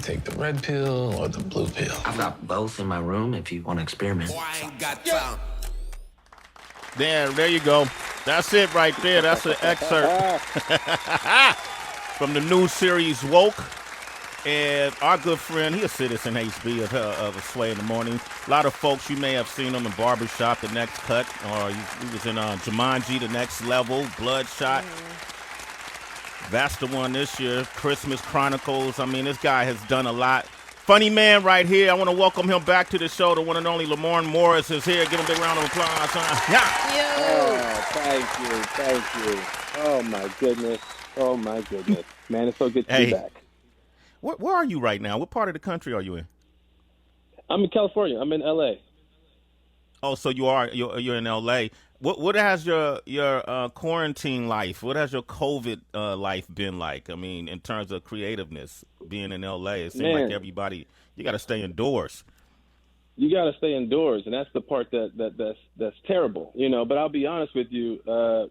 take the red pill or the blue pill? I've got both in my room if you want to experiment. I ain't got time. There you go. That's it right there. That's an excerpt from the new series Woke. And our good friend, he a citizen HB of Sway in the Morning. A lot of folks, you may have seen him in Barbershop, The Next Cut, or he was in Jumanji, The Next Level, Bloodshot. That's the one this year, Christmas Chronicles. I mean, this guy has done a lot. Funny man right here. I want to welcome him back to the show. The one and only Lamorne Morris is here. Give him a big round of applause. Thank you. Oh, my goodness. Man, it's so good to be back. Where are you right now? What part of the country are you in? I'm in California. I'm in L.A. Oh, so you're in L.A. What has your quarantine life? What has your COVID life been like? I mean, in terms of creativeness, being in L.A., it seems like everybody, you got to stay indoors. You got to stay indoors, and that's the part that's terrible, you know. But I'll be honest with you,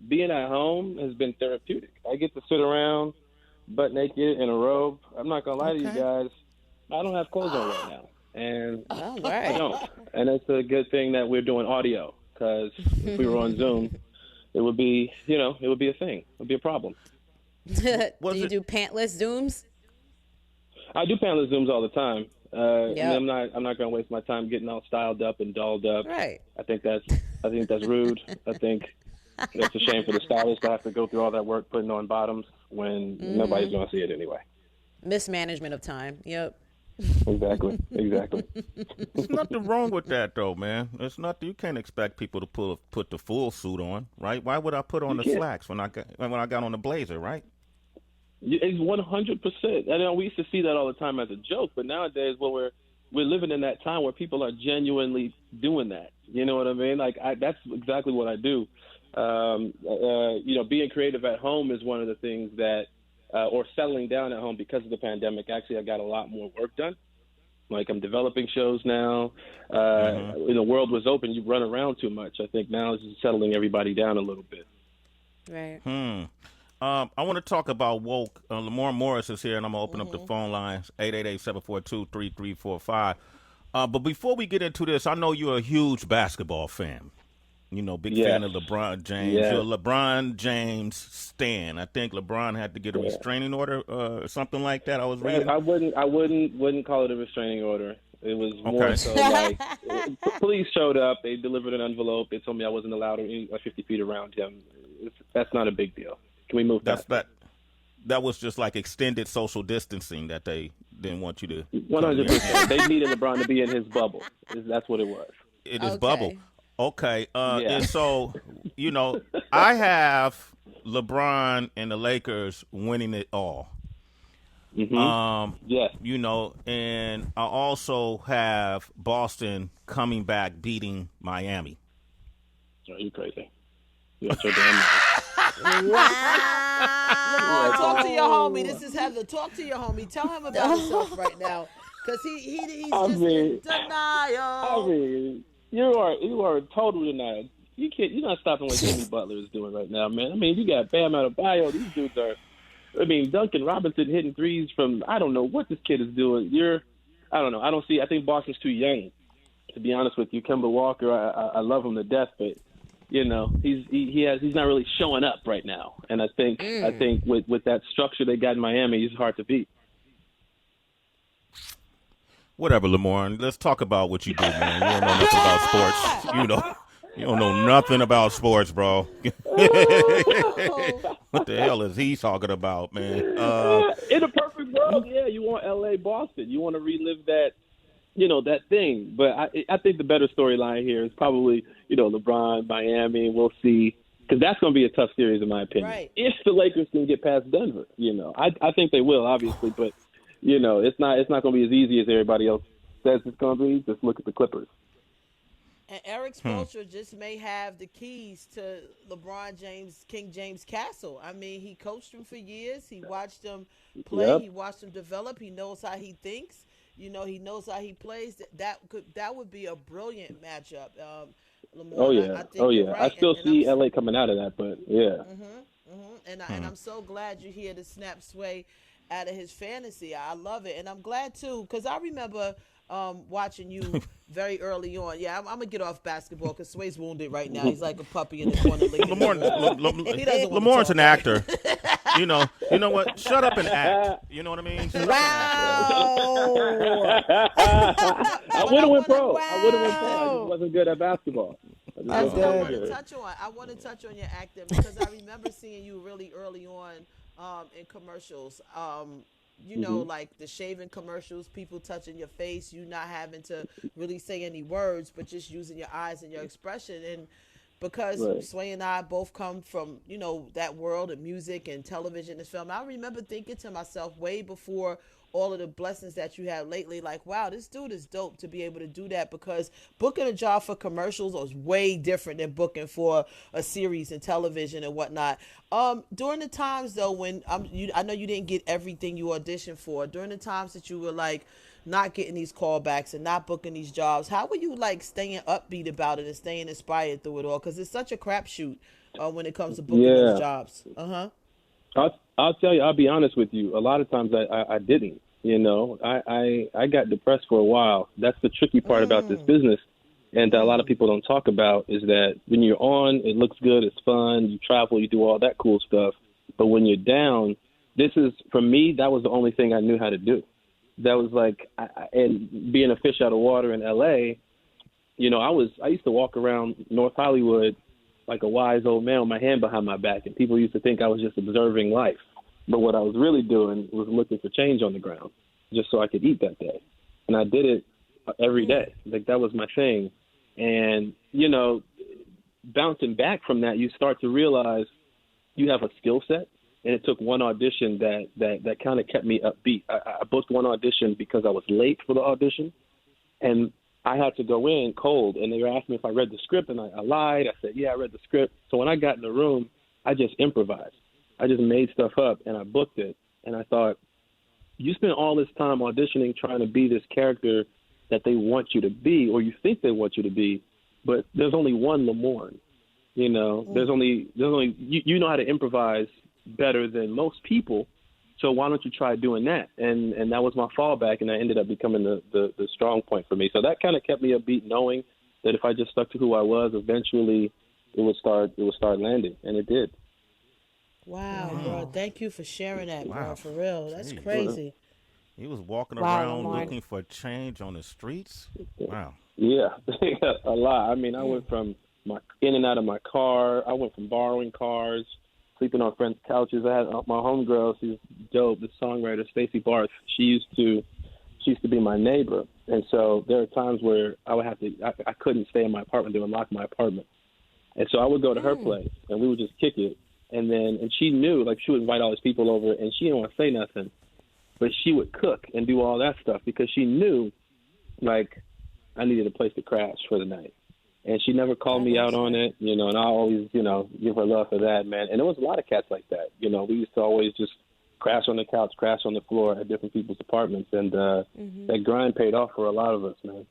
being at home has been therapeutic. I get to sit around butt naked in a robe. I'm not gonna lie to you guys, I don't have clothes on right now, and I don't. And it's a good thing that we're doing audio, because if we were on Zoom, it would be a thing. It would be a problem. Do you do pantless Zooms? I do pantless Zooms all the time. I'm not gonna waste my time getting all styled up and dolled up. Right. I think that's rude. I think it's a shame for the stylist to have to go through all that work putting on bottoms when nobody's going to see it anyway. Mismanagement of time. Yep. Exactly. There's nothing wrong with that, though, man. There's nothing. You can't expect people to put the full suit on, right? Why would I put on the slacks when I got on the blazer, right? It's 100%. I know we used to see that all the time as a joke, but nowadays, we're living in that time where people are genuinely doing that. You know what I mean? Like that's exactly what I do. Being creative at home is one of the things that, or settling down at home because of the pandemic. Actually, I got a lot more work done. Like I'm developing shows now. When the world was open, you run around too much. I think now it's just settling everybody down a little bit. Right. I want to talk about Woke. Lamorne Morris is here, and I'm going to open up the phone lines, 888-742-3345. But before we get into this, I know you're a huge basketball fan. You know, big fan of LeBron James. Yes. You're a LeBron James stan. I think LeBron had to get a restraining order or something like that. I was reading. I wouldn't call it a restraining order. It was more so like police showed up. They delivered an envelope. They told me I wasn't allowed 50 feet around him. That's not a big deal. Can we move past that? That was just like extended social distancing that they didn't want you to. 100%. They needed LeBron to be in his bubble. That's what it was. It is bubble. Okay. And so, I have LeBron and the Lakers winning it all. Yes. And I also have Boston coming back beating Miami. Are you crazy? You got your damn LeBron, talk to your homie. This is Heather. Talk to your homie. Tell him about himself right now. Because he's just in denial. I mean, you are in total denial. You're not stopping what Jimmy Butler is doing right now, man. I mean, you got Bam Adebayo. These dudes are, Duncan Robinson hitting threes from, I don't know what this kid is doing. I don't know. I think Boston's too young, to be honest with you. Kemba Walker, I love him to death, but, he's not really showing up right now. And I think with that structure they got in Miami, he's hard to beat. Whatever, Lamorne. Let's talk about what you do, man. You don't know nothing about sports. You don't know nothing about sports, bro. What the hell is he talking about, man? In a perfect world, you want L.A. Boston. You want to relive that, that thing. But I think the better storyline here is probably, LeBron, Miami. We'll see. Because that's going to be a tough series, in my opinion. Right. If the Lakers can get past Denver, I think they will, obviously, but. It's not going to be as easy as everybody else says it's going to be. Just look at the Clippers. And Eric Spoelstra just may have the keys to LeBron James, King James Castle. I mean, he coached him for years. He watched him play. Yep. He watched him develop. He knows how he thinks. He knows how he plays. That would be a brilliant matchup. Lamorne, I think right. I still see LA coming out of that, but yeah. And I'm so glad you're here to snap Sway out of his fantasy. I love it, and I'm glad too, because I remember watching you very early on. Yeah, I'm gonna get off basketball because Sway's wounded right now. He's like a puppy in the corner. Lamorne's an actor. You know what? Shut up and act. You know what I mean? Wow. I would have went pro. I just wasn't good at basketball. That's what I want to touch on. I want to touch on your acting because I remember seeing you really early on in commercials. You know, like the shaving commercials, people touching your face, you not having to really say any words, but just using your eyes and your expression. And because Sway and I both come from, you know, that world of music and television and film, I remember thinking to myself way before all of the blessings that you have lately, like, wow, this dude is dope to be able to do that, because booking a job for commercials is way different than booking for a series and television and whatnot. During the times though when I know you didn't get everything you auditioned for, during the times that you were like not getting these callbacks and not booking these jobs, how were you like staying upbeat about it and staying inspired through it all? Because it's such a crapshoot when it comes to booking those jobs. I'll tell you, I'll be honest with you. A lot of times I didn't, you know, I got depressed for a while. That's the tricky part about this business. And that a lot of people don't talk about is that when you're on, it looks good, it's fun, you travel, you do all that cool stuff. But when you're down, for me, that was the only thing I knew how to do. That was like, and being a fish out of water in LA, you know, I used to walk around North Hollywood like a wise old man with my hand behind my back, and people used to think I was just observing life. But what I was really doing was looking for change on the ground just so I could eat that day. And I did it every day. Like, that was my thing. And, you know, bouncing back from that, you start to realize you have a skill set. And it took one audition that kind of kept me upbeat. I booked one audition because I was late for the audition, and I had to go in cold. And they were asking me if I read the script, and I lied. I said, yeah, I read the script. So when I got in the room, I just improvised. I just made stuff up, and I booked it. And I thought, you spend all this time auditioning trying to be this character that they want you to be, or you think they want you to be, but there's only one Lamorne. You know, there's only you know how to improvise better than most people, so why don't you try doing that? And that was my fallback, and that ended up becoming the strong point for me. So that kind of kept me upbeat, knowing that if I just stuck to who I was, eventually it would start landing, and it did. Wow, bro! Thank you for sharing that, bro. For real, that's crazy. He was walking around looking for change on the streets. Wow. Yeah, a lot. I mean, I went from in and out of my car. I went from borrowing cars, sleeping on friends' couches. I had my homegirl. She's dope. The songwriter Stacey Barth. She used to be my neighbor, and so there are times where I couldn't stay in my apartment. They would lock my apartment, and so I would go to her place, and we would just kick it. And she knew, like, she would invite all these people over, and she didn't want to say nothing, but she would cook and do all that stuff because she knew, like, I needed a place to crash for the night. And she never called me out on it, you know, and I always, you know, give her love for that, man. And there was a lot of cats like that. You know, we used to always just crash on the couch, crash on the floor at different people's apartments. And that grind paid off for a lot of us, man.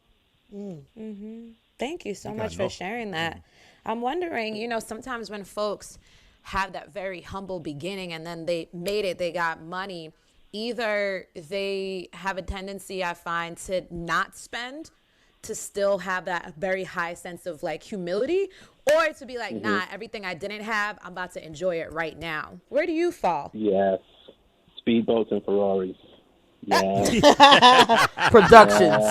Thank you so much for sharing that. I'm wondering, you know, sometimes when folks have that very humble beginning and then they made it, they got money, either they have a tendency, I find, to not spend, to still have that very high sense of like humility, or to be like, nah, everything I didn't have, I'm about to enjoy it right now. Where do you fall? Yes. Speedboats and Ferraris. Yeah. Productions.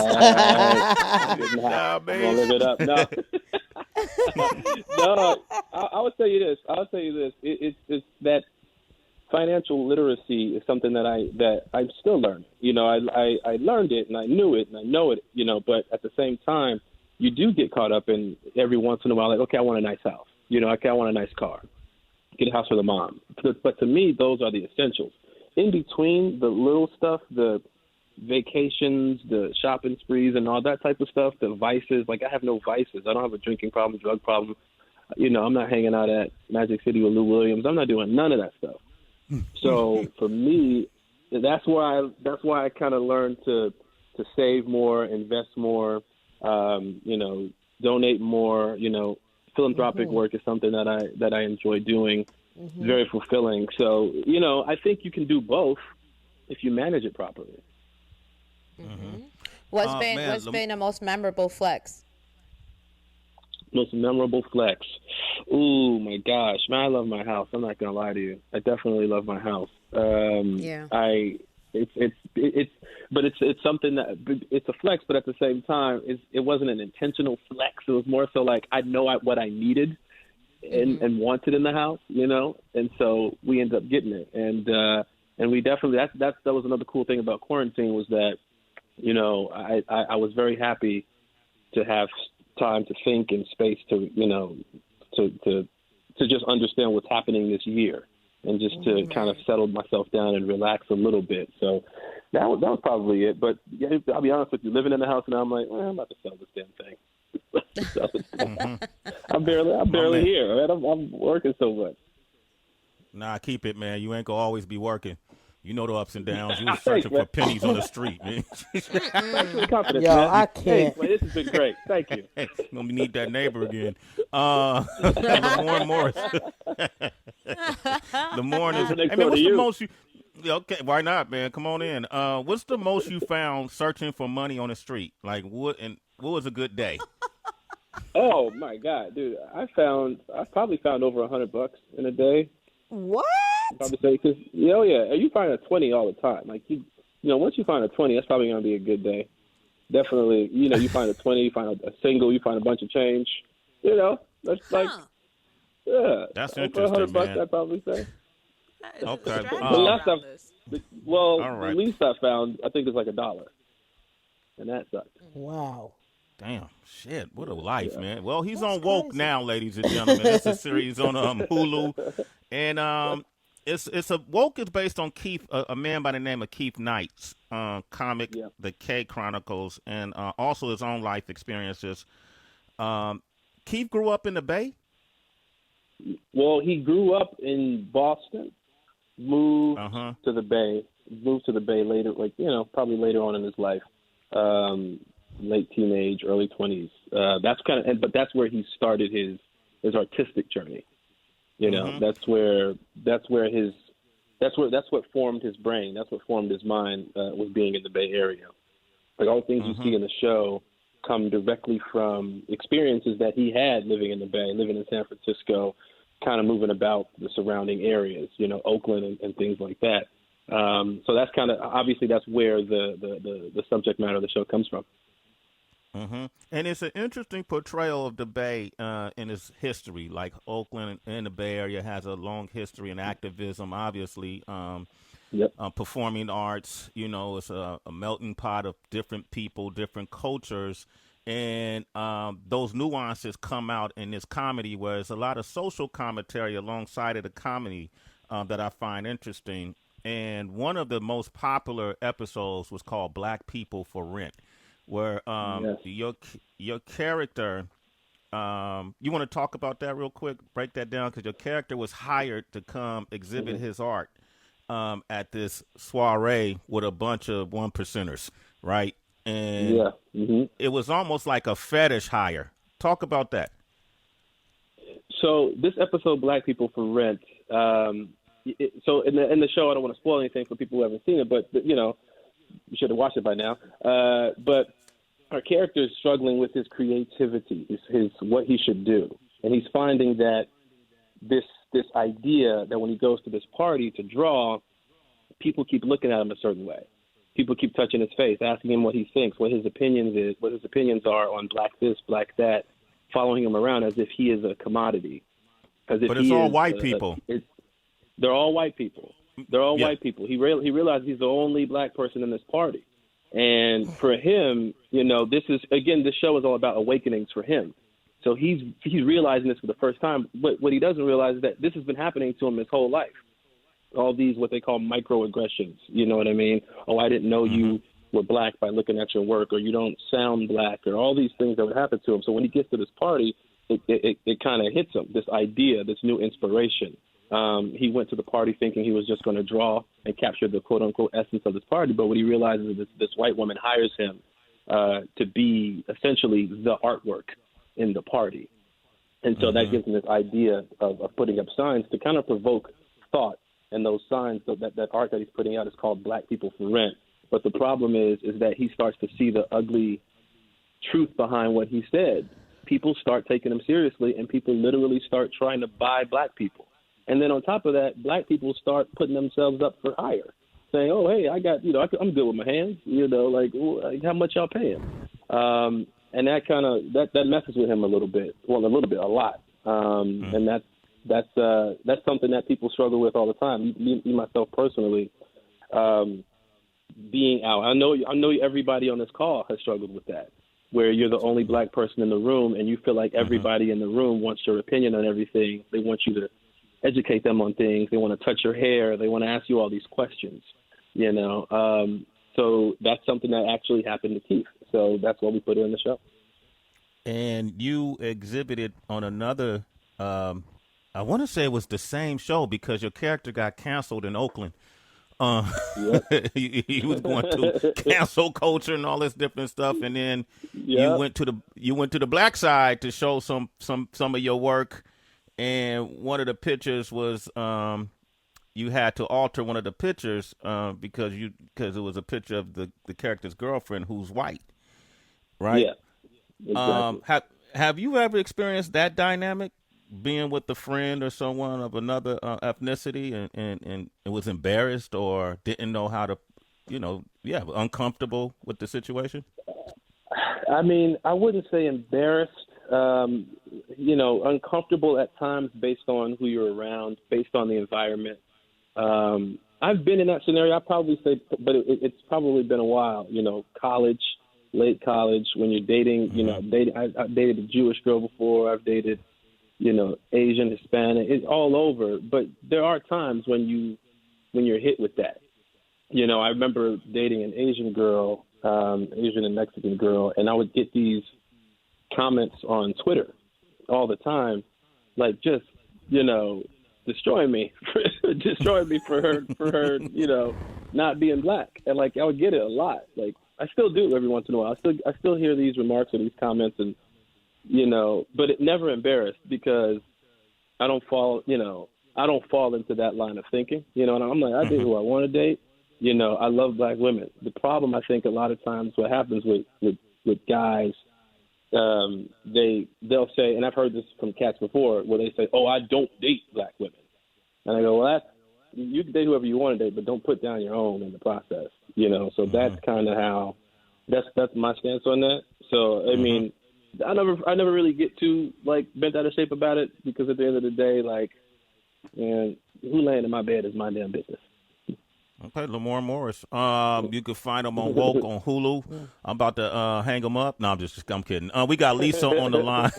I'm gonna live it up. No. No, I would tell you this. It's that financial literacy is something that I'm still learning. You know, I learned it and I knew it and I know it, you know, but at the same time, you do get caught up in every once in a while, like, okay, I want a nice house. You know, okay, I want a nice car. Get a house for the mom. But to me, those are the essentials. In between the little stuff, the vacations, the shopping sprees and all that type of stuff, the vices, like I have no vices. I don't have a drinking problem, drug problem. You know, I'm not hanging out at Magic City with Lou Williams. I'm not doing none of that stuff. So for me, that's why I kind of learned to save more, invest more, you know, donate more. You know, philanthropic work is something that I enjoy doing. Very fulfilling. So, you know, I think you can do both. if you manage it properly. What's been the most memorable flex? Most memorable flex. Ooh, my gosh, man, I love my house. I'm not gonna lie to you. I definitely love my house. It's something that it's a flex, but at the same time, it wasn't an intentional flex. It was more so like I know what I needed and wanted in the house, you know, and so we ended up getting it, and we definitely that was another cool thing about quarantine was that, you know, I was very happy to have time to think and space to, you know, to just understand what's happening this year and just to kind of settle myself down and relax a little bit. So that was probably it. But yeah, I'll be honest with you, living in the house now, I'm like, I'm about to sell this damn thing. I'm barely here, man. I'm working so much. Nah, keep it, man. You ain't gonna always be working. You know the ups and downs. You was searching for pennies on the street, man. Yo, I can't. Hey, this has been great. Thank you. Hey, gonna need that neighbor again. Lamorne Morris. Lamorne is. I mean, what's the most you? Okay, why not, man? Come on in. What's the most you found searching for money on the street? Like what was a good day? Oh my God, dude! I probably found over $100 in a day. What? Probably say because you find a 20 all the time. Like you know, once you find a 20, that's probably gonna be a good day. Definitely, you know, you find a 20, you find a single, you find a bunch of change. You know, that's like, yeah, that's over interesting, $100, man. I'd probably say. Okay. The least I found, I think, is like $1, and that sucks. Wow. Damn, shit, what a life, man. Well, he's That's on Woke crazy. now, ladies and gentlemen. It's a series on Hulu, and it's a Woke is based on a man by the name of Keith Knight's comic, The K Chronicles, and also his own life experiences. Keith grew up in the Bay. Well, he grew up in Boston, moved to the Bay later, like, you know, probably later on in his life. Late teenage, early 20s. But that's where he started his artistic journey. You know, that's what formed his brain. That's what formed his mind, was being in the Bay Area. Like all the things you see in the show come directly from experiences that he had living in the Bay, living in San Francisco, kind of moving about the surrounding areas, you know, Oakland and things like that. So that's kind of, obviously that's where the subject matter of the show comes from. And it's an interesting portrayal of the Bay in its history. Like Oakland and the Bay Area has a long history in activism, obviously. Performing arts, you know, it's a melting pot of different people, different cultures. And those nuances come out in this comedy where there's a lot of social commentary alongside of the comedy that I find interesting. And one of the most popular episodes was called Black People for Rent, where your character, you want to talk about that real quick, break that down, because your character was hired to come exhibit his art at this soiree with a bunch of one percenters, right? And it was almost like a fetish hire. Talk about that. So this episode, Black People for Rent, so in the show, I don't want to spoil anything for people who haven't seen it, but you know, you should have watched it by now. But our character is struggling with his creativity, his what he should do, and he's finding that this idea that when he goes to this party to draw, people keep looking at him a certain way. People keep touching his face, asking him what he thinks, what his opinions are on black this, black that, following him around as if he is a commodity. But it's all white people. They're all white people. They're all white people. He realized he's the only black person in this party. And for him, you know, this show is all about awakenings for him. So he's realizing this for the first time. But what he doesn't realize is that this has been happening to him his whole life. All these what they call microaggressions. You know what I mean? Oh, I didn't know you were black by looking at your work, or you don't sound black, or all these things that would happen to him. So when he gets to this party, it kind of hits him, this idea, this new inspiration. He went to the party thinking he was just going to draw and capture the quote-unquote essence of this party, but what he realizes is this white woman hires him to be essentially the artwork in the party. And so that gives him this idea of putting up signs to kind of provoke thought and those signs, that art that he's putting out is called Black People for Rent. But the problem is that he starts to see the ugly truth behind what he said. People start taking him seriously, and people literally start trying to buy black people. And then on top of that, black people start putting themselves up for hire, saying, "Oh, hey, I got, I'm good with my hands, like how much y'all paying?" And that kind of that messes with him a little bit. Well, a lot. And that's something that people struggle with all the time. Me myself personally, being out. I know everybody on this call has struggled with that, where you're the only black person in the room and you feel like everybody in the room wants your opinion on everything. They want you to educate them on things. They want to touch your hair. They want to ask you all these questions, So that's something that actually happened to Keith. So that's why we put it in the show. And you exhibited on another, I want to say it was the same show because your character got canceled in Oakland. Yep. he was going to cancel culture and all this different stuff, and then you went to the black side to show some of your work. And one of the pictures was you had to alter one of the pictures because it was a picture of the character's girlfriend who's white, right? Yeah. Exactly. Have you ever experienced that dynamic, being with a friend or someone of another ethnicity, and was embarrassed or didn't know how to, uncomfortable with the situation? I mean, I wouldn't say embarrassed. Uncomfortable at times based on who you're around, based on the environment. I've been in that scenario. I probably say, but it's probably been a while. College, late college, when you're dating. I dated a Jewish girl before. I've dated, Asian, Hispanic. It's all over. But there are times when you're hit with that. I remember dating an Asian girl, Asian and Mexican girl, and I would get these comments on Twitter all the time, like just destroying me for her not being black. And like I would get it a lot. Like I still do every once in a while. I still hear these remarks or these comments, and but it never embarrassed because I don't fall into that line of thinking. And I'm like, I date who I want to date. I love black women. The problem, I think, a lot of times what happens with guys, they'll say, and I've heard this from cats before, where they say, "Oh, I don't date black women," and I go, "Well, you can date whoever you want to date, but don't put down your own in the process." So that's kind of how that's my stance on that. So I mean, I never really get too like bent out of shape about it, because at the end of the day, like, man, who laying in my bed is my damn business. Okay, Lamorne Morris. You can find him on Woke on Hulu. I'm about to hang him up. No, I'm kidding. We got Lisa on the line.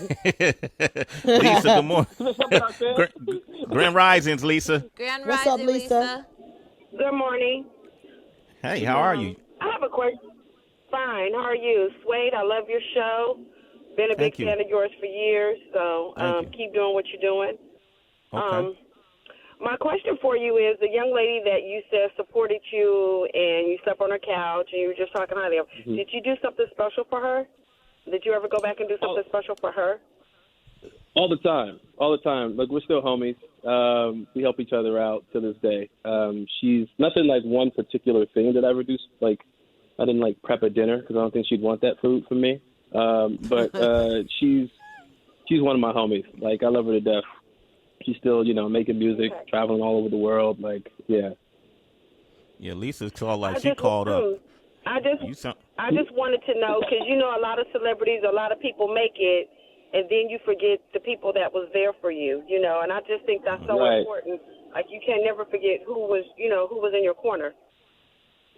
Lisa, good morning. Grand Risings, Lisa. Grand What's up, Rising, Lisa? Good morning. Hey, how are you? I have a question. Fine. How are you? Sway, I love your show. Been a big fan of yours for years, so keep doing what you're doing. Okay. My question for you is, the young lady that you said supported you and you slept on her couch and you were just talking highly of, did you do something special for her? Did you ever go back and do something special for her? All the time. Look, we're still homies. We help each other out to this day. She's nothing like one particular thing that I ever do. Like, I didn't like prep a dinner because I don't think she'd want that food from me. But she's one of my homies. Like, I love her to death. She's still, making music, traveling all over the world. Like, yeah. Yeah, Lisa's called like she called up. I just wanted to know, because a lot of celebrities, a lot of people make it, and then you forget the people that was there for you, and I just think that's so important. Like, you can never forget who was in your corner.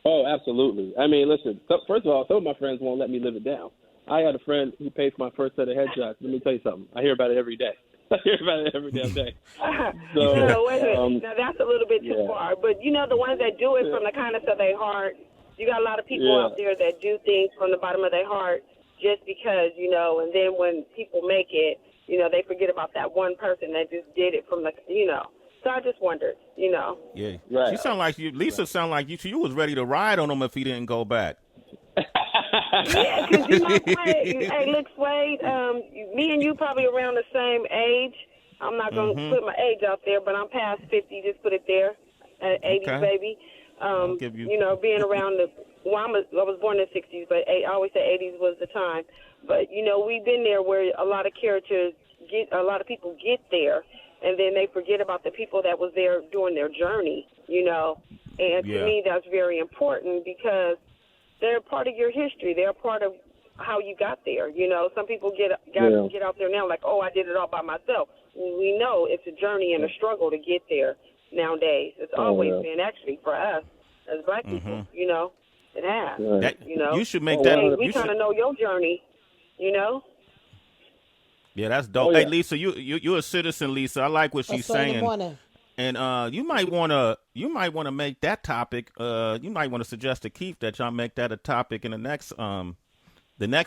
Oh, absolutely. I mean, listen, first of all, some of my friends won't let me live it down. I had a friend who paid for my first set of headshots. Let me tell you something. I hear about it every day. I hear about it every damn day. So, wait a minute. Now, that's a little bit too far. But, the ones that do it from the kindness of their heart, you got a lot of people out there that do things from the bottom of their heart just because, and then when people make it, they forget about that one person that just did it from the, So I just wondered, Yeah. Right. She sound like you. Lisa sound like you was ready to ride on him if he didn't go back. Yeah, because hey, look, Sway, me and you probably around the same age. I'm not going to put my age out there, but I'm past 50, just put it there. '80s baby. You know, being around I was born in the 60s, but I always say 80s was the time. But you know, we've been there where a lot of people get there, and then they forget about the people that was there during their journey. You know, and to me that's very important because they're part of your history. They're part of how you got there. You know, some people get out there now like, oh, I did it all by myself. We know it's a journey and a struggle to get there nowadays. It's always been actually for us as black people. You know, it has. You know, you should make that. We kind of know your journey. You know. Yeah, that's dope. Hey, Lisa, you're a citizen, Lisa. I like what she's saying. And you might want to make that topic. You might want to suggest to Keith that y'all make that a topic in the next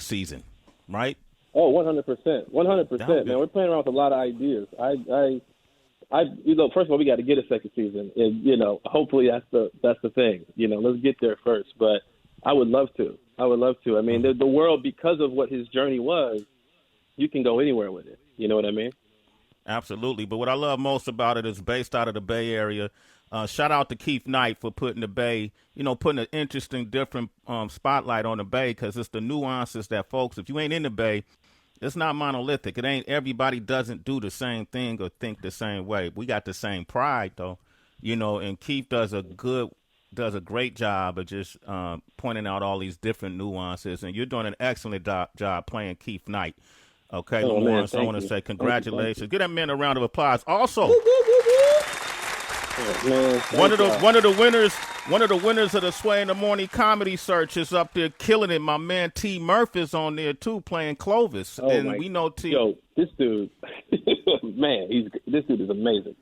season, right? Oh, 100%, 100%. Man, we're playing around with a lot of ideas. You know, first of all, we got to get a second season, and you know, hopefully that's the thing. You know, let's get there first. But I would love to. I mean, the world, because of what his journey was, you can go anywhere with it. You know what I mean? Absolutely. But what I love most about it is based out of the Bay Area. Shout out to Keith Knight for putting the Bay, you know, putting an interesting, different spotlight on the Bay, because it's the nuances that folks, if you ain't in the Bay, it's not monolithic. It ain't everybody doesn't do the same thing or think the same way. We got the same pride, though, you know, and Keith does a great job of just pointing out all these different nuances, and you're doing an excellent job playing Keith Knight. Okay, Lamorne, so I want to say congratulations. Give that man a round of applause. Also, one of the winners of the Sway in the Morning Comedy Search is up there killing it. My man T. Murph is on there too, playing Clovis, and we know T. Yo, this dude, man, this dude is amazing.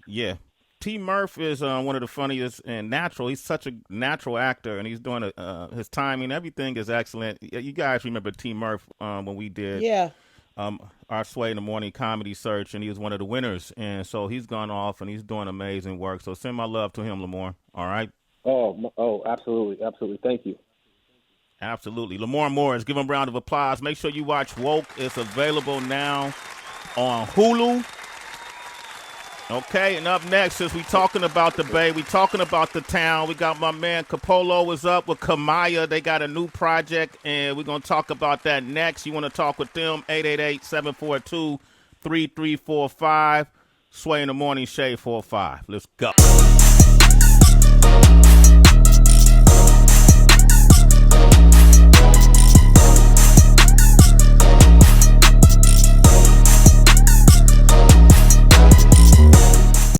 Yeah, T. Murph is one of the funniest and natural. He's such a natural actor, and he's doing his timing. Everything is excellent. You guys remember T. Murph when we did our Sway in the Morning Comedy Search, and he was one of the winners. And so he's gone off, and he's doing amazing work. So send my love to him, Lamorne. All right? Oh, absolutely. Absolutely. Thank you. Absolutely. Lamorne Morris, give him a round of applause. Make sure you watch Woke. It's available now on Hulu. Okay, and up next, as we talking about the Bay, we talking about the town. We got my man Capolo is up with Kamaya. They got a new project, and we're going to talk about that next. You want to talk with them? 888-742-3345. Sway in the Morning, Shade 45. Let's go.